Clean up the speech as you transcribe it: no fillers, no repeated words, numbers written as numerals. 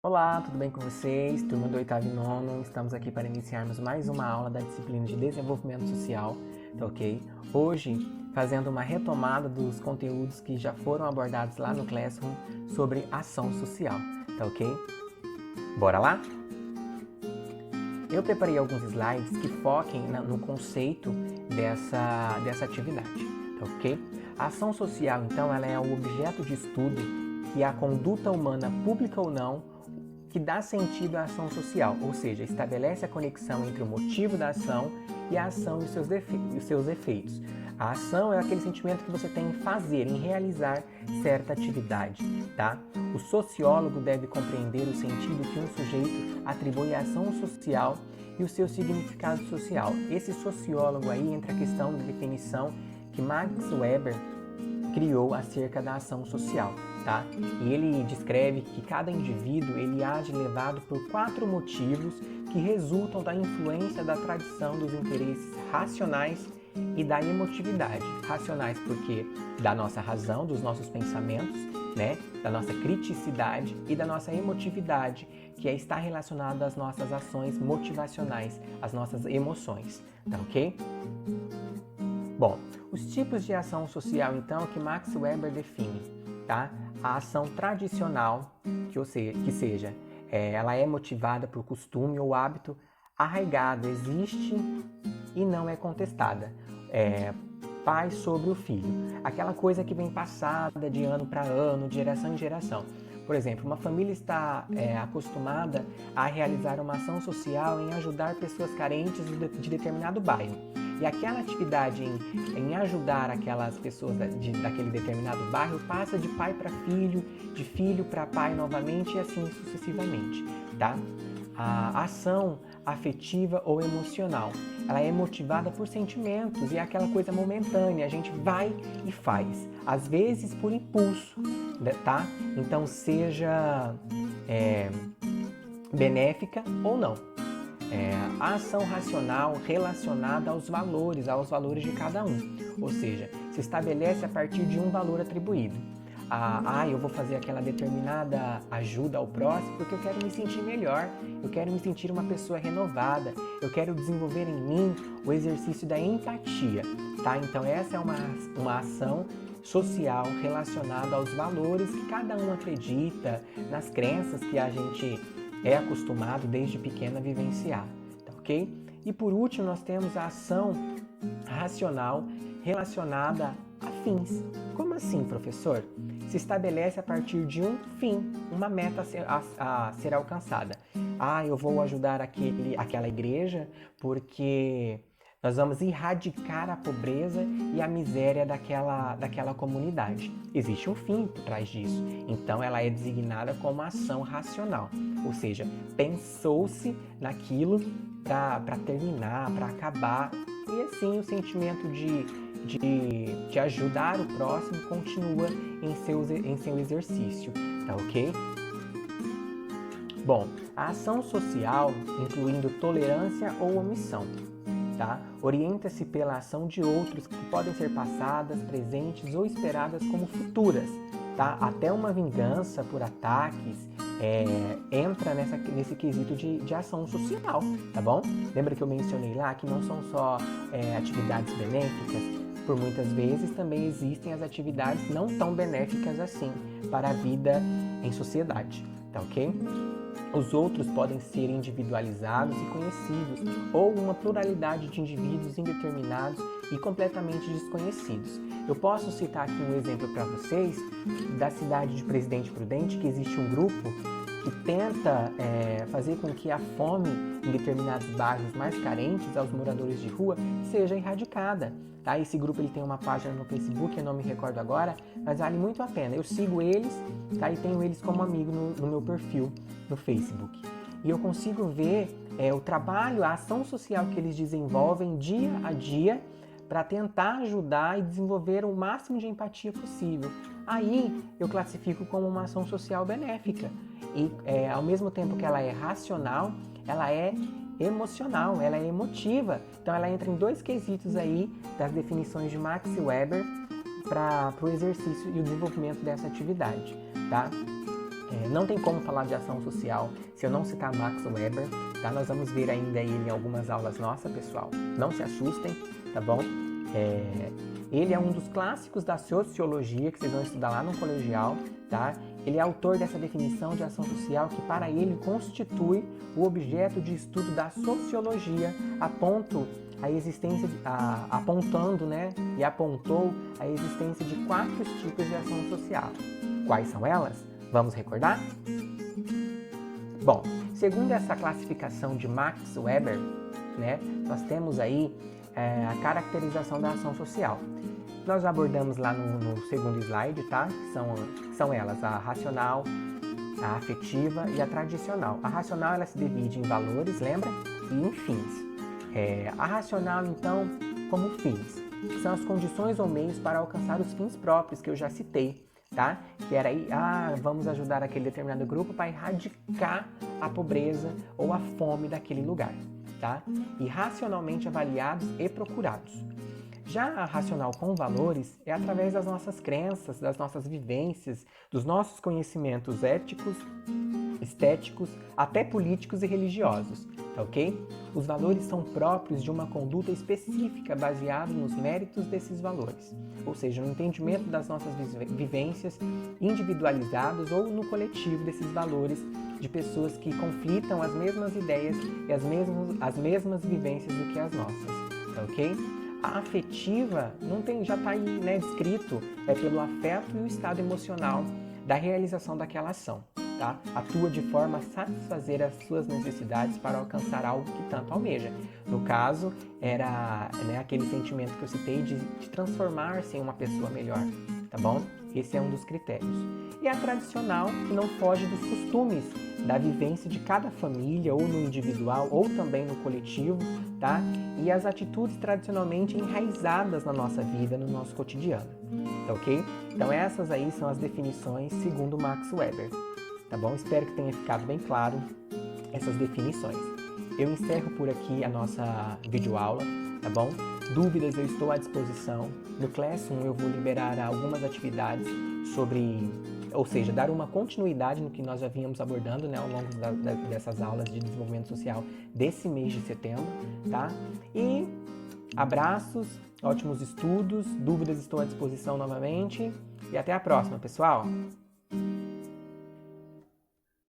Olá, tudo bem com vocês? Turma do 8º e 9º, estamos aqui para iniciarmos mais uma aula da disciplina de Desenvolvimento Social, tá ok? Hoje, fazendo uma retomada dos conteúdos que já foram abordados lá no Classroom sobre ação social, tá ok? Bora lá? Eu preparei alguns slides que foquem no conceito dessa atividade, tá ok? A ação social, então, ela é o objeto de estudo que a conduta humana, pública ou não, que dá sentido à ação social, ou seja, estabelece a conexão entre o motivo da ação e a ação e os seus efeitos. A ação é aquele sentimento que você tem em fazer, em realizar certa atividade, tá? O sociólogo deve compreender o sentido que um sujeito atribui à ação social e o seu significado social. Esse sociólogo aí entra a questão de definição que Max Weber criou acerca da ação social, tá? E ele descreve que cada indivíduo ele age levado por 4 motivos que resultam da influência da tradição dos interesses racionais e da emotividade. Racionais porque da nossa razão, dos nossos pensamentos, né? Da nossa criticidade e da nossa emotividade, que está relacionada às nossas ações motivacionais, às nossas emoções, tá ok? Bom, os tipos de ação social, então, que Max Weber define, tá? A ação tradicional, ela é motivada por costume ou hábito arraigado, existe e não é contestada. Pai sobre o filho. Aquela coisa que vem passada de ano para ano, de geração em geração. Por exemplo, uma família está acostumada a realizar uma ação social em ajudar pessoas carentes de determinado bairro. E aquela atividade em ajudar aquelas pessoas daquele determinado bairro passa de pai para filho, de filho para pai novamente e assim sucessivamente, tá? A ação afetiva ou emocional, ela é motivada por sentimentos e é aquela coisa momentânea, a gente vai e faz, às vezes por impulso, tá? Então seja benéfica ou não. A ação racional relacionada aos valores de cada um, ou seja, se estabelece a partir de um valor atribuído. Eu vou fazer aquela determinada ajuda ao próximo porque eu quero me sentir melhor, eu quero me sentir uma pessoa renovada, eu quero desenvolver em mim o exercício da empatia, tá? Então essa é uma ação social relacionada aos valores que cada um acredita, nas crenças que a gente é acostumado desde pequeno a vivenciar, tá ok? E por último nós temos a ação racional relacionada a fins. Como assim, professor? Se estabelece a partir de um fim, uma meta a ser alcançada. Eu vou ajudar aquela igreja porque nós vamos erradicar a pobreza e a miséria daquela comunidade. Existe um fim por trás disso. Então, ela é designada como ação racional. Ou seja, pensou-se naquilo para terminar, para acabar. E assim, o sentimento de ajudar o próximo continua em seu exercício. Tá ok? Bom, a ação social, incluindo tolerância ou omissão, tá? Orienta-se pela ação de outros que podem ser passadas, presentes ou esperadas como futuras, tá? Até uma vingança por ataques entra nesse quesito de ação social, tá bom? Lembra que eu mencionei lá que não são só atividades benéficas? Por muitas vezes também existem as atividades não tão benéficas assim para a vida em sociedade, tá ok? Os outros podem ser individualizados e conhecidos, ou uma pluralidade de indivíduos indeterminados e completamente desconhecidos. Eu posso citar aqui um exemplo para vocês da cidade de Presidente Prudente, que existe um grupo que tenta fazer com que a fome em determinados bairros mais carentes aos moradores de rua seja erradicada. Tá? Esse grupo ele tem uma página no Facebook, eu não me recordo agora, mas vale muito a pena. Eu sigo eles, tá? E tenho eles como amigo no meu perfil no Facebook. E eu consigo ver o trabalho, a ação social que eles desenvolvem dia a dia para tentar ajudar e desenvolver o máximo de empatia possível. Aí eu classifico como uma ação social benéfica. E ao mesmo tempo que ela é racional, ela é emocional, ela é emotiva. Então ela entra em 2 quesitos aí das definições de Max Weber para o exercício e o desenvolvimento dessa atividade, tá? Não tem como falar de ação social se eu não citar Max Weber, tá? Nós vamos ver ainda ele em algumas aulas nossas, pessoal. Não se assustem, tá bom? Ele é um dos clássicos da sociologia que vocês vão estudar lá no colegial, tá? Ele é autor dessa definição de ação social que para ele constitui o objeto de estudo da sociologia, apontando, né? E apontou a existência de 4 tipos de ação social. Quais são elas? Vamos recordar? Bom, segundo essa classificação de Max Weber, né, nós temos aí a caracterização da ação social. Nós já abordamos lá no segundo slide, tá? São elas a racional, a afetiva e a tradicional. A racional ela se divide em valores, lembra? E em fins. A racional, então, como fins, são as condições ou meios para alcançar os fins próprios que eu já citei, tá? Que era aí, vamos ajudar aquele determinado grupo para erradicar a pobreza ou a fome daquele lugar, tá? E racionalmente avaliados e procurados. Já a racional com valores é através das nossas crenças, das nossas vivências, dos nossos conhecimentos éticos, estéticos, até políticos e religiosos, tá ok? Os valores são próprios de uma conduta específica baseada nos méritos desses valores, ou seja, no entendimento das nossas vivências individualizadas ou no coletivo desses valores de pessoas que conflitam as mesmas ideias e as mesmas vivências do que as nossas, tá ok? A afetiva já está aí, né, descrito, pelo afeto e o estado emocional da realização daquela ação, tá? Atua de forma a satisfazer as suas necessidades para alcançar algo que tanto almeja. No caso, era, né, aquele sentimento que eu citei de transformar-se em uma pessoa melhor, tá bom? Esse é um dos critérios. E a tradicional, que não foge dos costumes da vivência de cada família, ou no individual, ou também no coletivo, tá? E as atitudes tradicionalmente enraizadas na nossa vida, no nosso cotidiano, tá ok? Então essas aí são as definições segundo Max Weber, tá bom? Espero que tenha ficado bem claro essas definições. Eu encerro por aqui a nossa videoaula, tá bom? Dúvidas eu estou à disposição. No Classroom eu vou liberar algumas atividades ou seja, dar uma continuidade no que nós já vínhamos abordando, né, ao longo dessas aulas de desenvolvimento social desse mês de setembro, tá? E abraços, ótimos estudos, dúvidas estou à disposição novamente e até a próxima, pessoal!